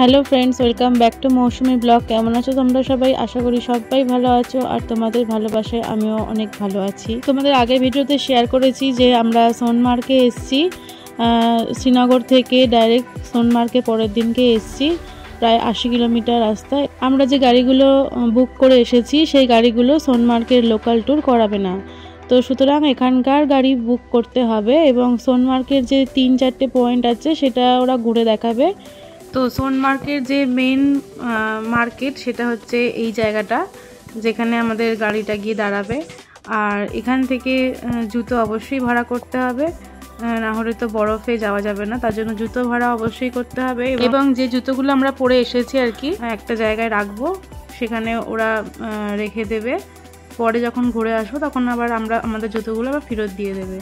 Hello friends, welcome back to Mousumi blog. কেমন আছো তোমরা সবাই? আশা করি সবাই ভালো আছো, আর তোমাদের ভালোবাসায় আমিও অনেক ভালো আছি। তোমাদের আগের ভিডিওতে শেয়ার করেছি যে আমরা সোনমার্গে এসেছি, শ্রীনগর থেকে ডাইরেক্ট সোনমার্গে পরের দিনকে এসেছি। প্রায় 80 কিলোমিটার রাস্তায় আমরা যে গাড়িগুলো বুক করে এসেছি সেই গাড়িগুলো সোনমার্গের লোকাল ট্যুর করাবে না, তো সুতরাং এখানকার গাড়ি বুক করতে হবে এবং সোনমার্গের যে 3-4টে পয়েন্ট আছে সেটা ওরা ঘুরে দেখাবে। তো সোনমার্গের যে মেন মার্কেট সেটা হচ্ছে এই জায়গাটা যেখানে আমাদের গাড়িটা গিয়ে দাঁড়াবে। আর এখান থেকে জুতো অবশ্যই ভাড়া করতে হবে, না হলে তো বরফে যাওয়া যাবে না, তার জন্য জুতো ভাড়া অবশ্যই করতে হবে। এবং যে জুতোগুলো আমরা পরে এসেছি আর কি একটা জায়গায় রাখবো, সেখানে ওরা রেখে দেবে। পরে যখন ঘুরে আসবো তখন আবার আমাদের জুতোগুলো আবার ফেরত দিয়ে দেবে।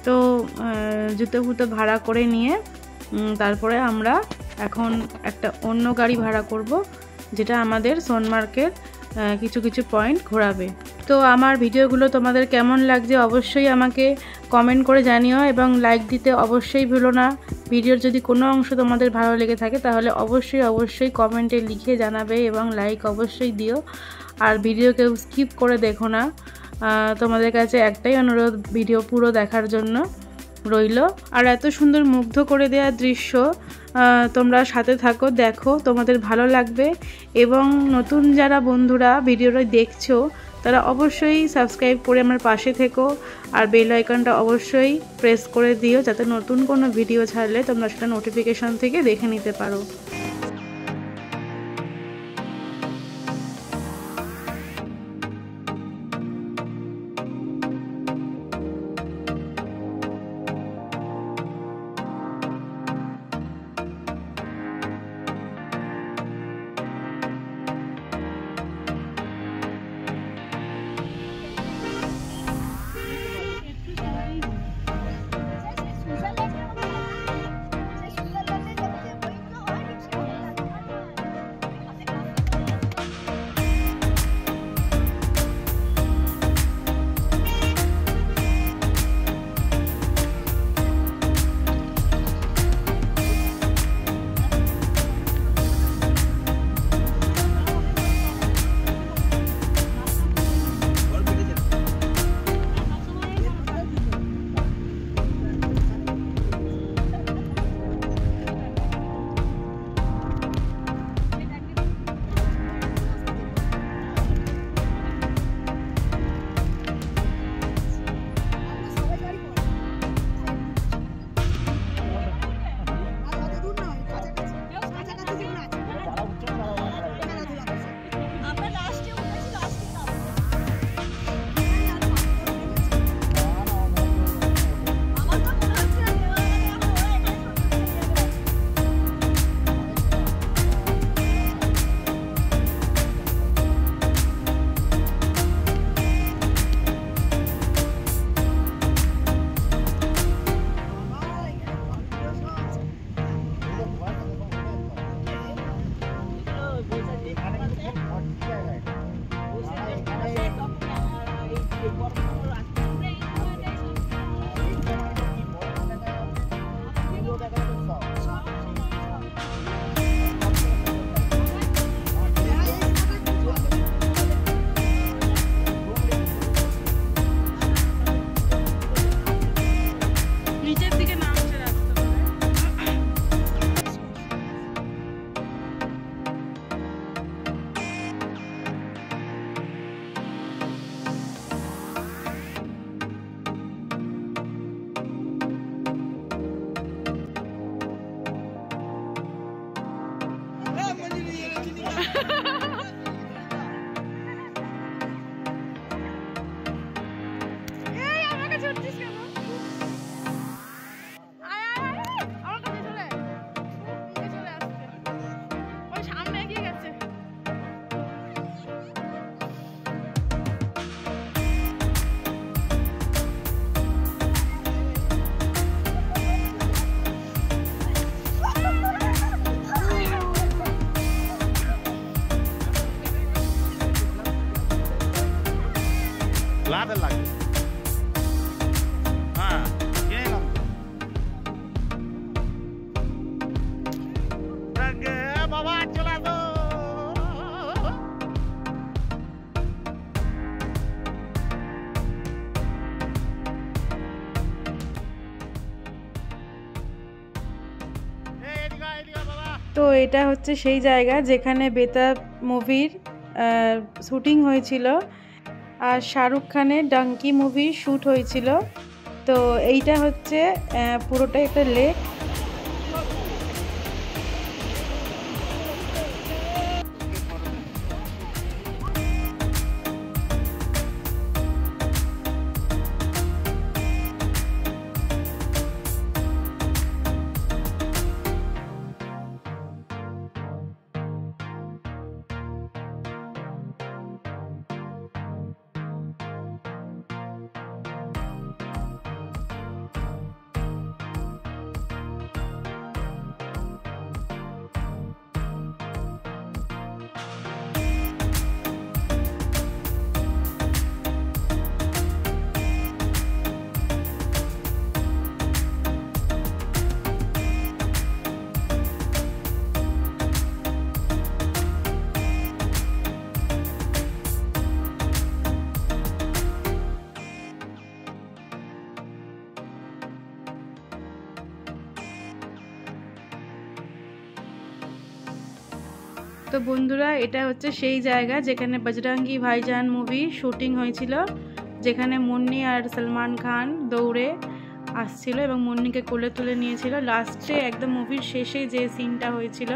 তো জুতো ভাড়া করে নিয়ে তারপরে আমরা এখন একটা অন্য গাড়ি ভাড়া করব, যেটা আমাদের সোনমার্গের কিছু কিছু পয়েন্ট ঘোরাবে। তো আমার ভিডিওগুলো তোমাদের কেমন লাগছে অবশ্যই আমাকে কমেন্ট করে জানিও এবং লাইক দিতে অবশ্যই ভুলো না। ভিডিওর যদি কোনো অংশ তোমাদের ভালো লেগে থাকে তাহলে অবশ্যই কমেন্টে লিখে জানাবে এবং লাইক অবশ্যই দিও। আর ভিডিও কেউ স্কিপ করে দেখো না, তোমাদের কাছে একটাই অনুরোধ, ভিডিও পুরো দেখার জন্য রইল। আর এত সুন্দর মুগ্ধ করে দেওয়া দৃশ্য, তোমরা সাথে থাকো, দেখো, তোমাদের ভালো লাগবে। এবং নতুন যারা বন্ধুরা ভিডিওটা দেখছো তারা অবশ্যই সাবস্ক্রাইব করে আমার পাশে থেকো, আর বেল আইকনটা অবশ্যই প্রেস করে দিও যাতে নতুন কোনো ভিডিও ছাড়লে তোমরা সেটা নোটিফিকেশন থেকে দেখে নিতে পারো। Lada lagi. Raga, bawa তো এটা হচ্ছে সেই জায়গা যেখানে বেতাব মুভির শ্যুটিং হয়েছিল আর শাহরুখ খানের ডাঙ্কি মুভির শ্যুট হয়েছিল। তো এইটা হচ্ছে পুরোটাই একটা লেক। তো বন্ধুরা এটা হচ্ছে সেই জায়গা যেখানে বজরঙ্গি ভাইজান মুভি শুটিং হয়েছিল, যেখানে মুন্নি আর সলমান খান দৌড়ে আসছিল এবং মুন্নিকে কোলে তুলে নিয়েছিল। লাস্টে একদম মুভির শেষে যে সিনটা হয়েছিল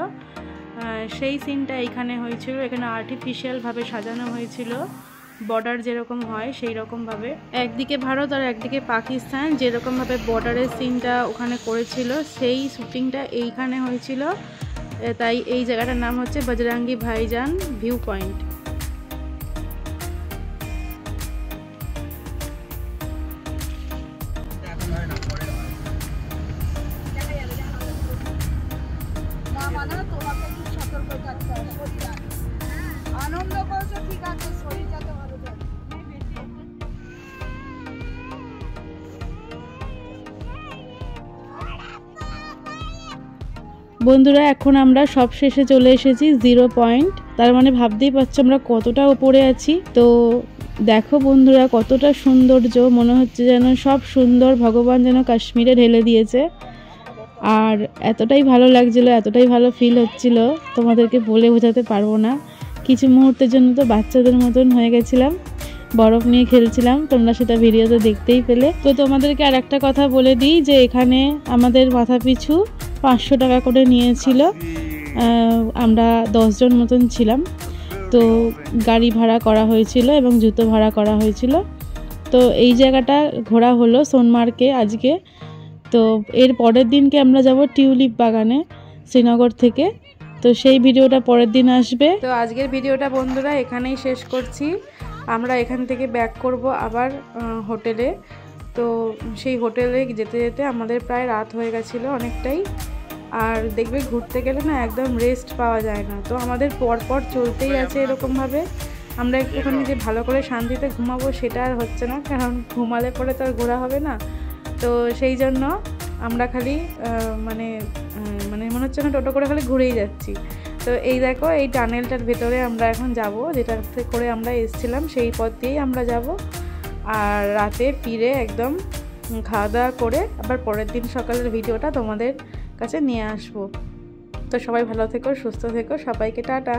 সেই সিনটা এইখানে হয়েছিল। এখানে আর্টিফিশিয়ালভাবে সাজানো হয়েছিল, বর্ডার যেরকম হয় সেই রকমভাবে। একদিকে ভারত আর একদিকে পাকিস্তান যেরকমভাবে বর্ডারের সিনটা ওখানে করেছিল সেই শুটিংটা এইখানে হয়েছিল। তাই এই জায়গাটার নাম হচ্ছে বজরঙ্গি ভাইজান ভিউ পয়েন্ট। আনন্দ করছো ঠিক আছে, শরীর যাতে ভালো থাকে। বন্ধুরা এখন আমরা সব শেষে চলে এসেছি 0 পয়েন্ট। তার মানে ভাবতেই পারছো আমরা কতটা উপরে আছি। তো দেখো বন্ধুরা কতটা সৌন্দর্য, মনে হচ্ছে যেন সব সুন্দর ভগবান যেন কাশ্মীরে ঢেলে দিয়েছে। আর এতটাই ভালো লাগছিল, এতটাই ভালো ফিল হচ্ছিল, তোমাদেরকে বলে বোঝাতে পারবো না। কিছু মুহূর্তের জন্য তো বাচ্চাদের মতন হয়ে গেছিলাম, বরফ নিয়ে খেলছিলাম, তোমরা সেটা ভিডিওতে দেখতেই পেলে। তো তোমাদেরকে আর একটা কথা বলে দিই যে এখানে আমাদের মাথা পিছু 500 টাকা করে নিয়েছিল। আমরা 10 জন মতন ছিলাম। তো গাড়ি ভাড়া করা হয়েছিল এবং জুতো ভাড়া করা হয়েছিল। তো এই জায়গাটা ঘোরা হলো সোনমার্গে আজকে। তো এর পরের দিনকে আমরা যাব টিউলিপ বাগানে শ্রীনগর থেকে। তো সেই ভিডিওটা পরের দিন আসবে। তো আজকের ভিডিওটা বন্ধুরা এখানেই শেষ করছি। আমরা এখান থেকে ব্যাক করব আবার হোটেলে। তো সেই হোটেলে যেতে যেতে আমাদের প্রায় রাত হয়ে গেছিলো অনেকটাই। আর দেখবে ঘুরতে গেলে না একদম রেস্ট পাওয়া যায় না। তো আমাদের পরপর চলতেই আছে এরকমভাবে। আমরা একটুখানি যে ভালো করে শান্তিতে ঘুমাবো সেটা আর হচ্ছে না, কারণ ঘুমালে পরে তো আর ঘোরা হবে না। তো সেই জন্য আমরা খালি মানে মনে হচ্ছে না টোটো করে খালি ঘুরেই যাচ্ছি। তো এই দেখো এই টানেলটার ভেতরে আমরা এখন যাব, যেটাতে করে আমরা এসেছিলাম সেই পথ দিয়েই আমরা যাব। আর রাতে ফিরে একদম খাওয়া দাওয়া করে আবার পরের দিন সকালের ভিডিওটা তোমাদের কাছে নিয়ে আসবো। তো সবাই ভালো থেকো, সুস্থ থেকো, সবাইকে টাটা।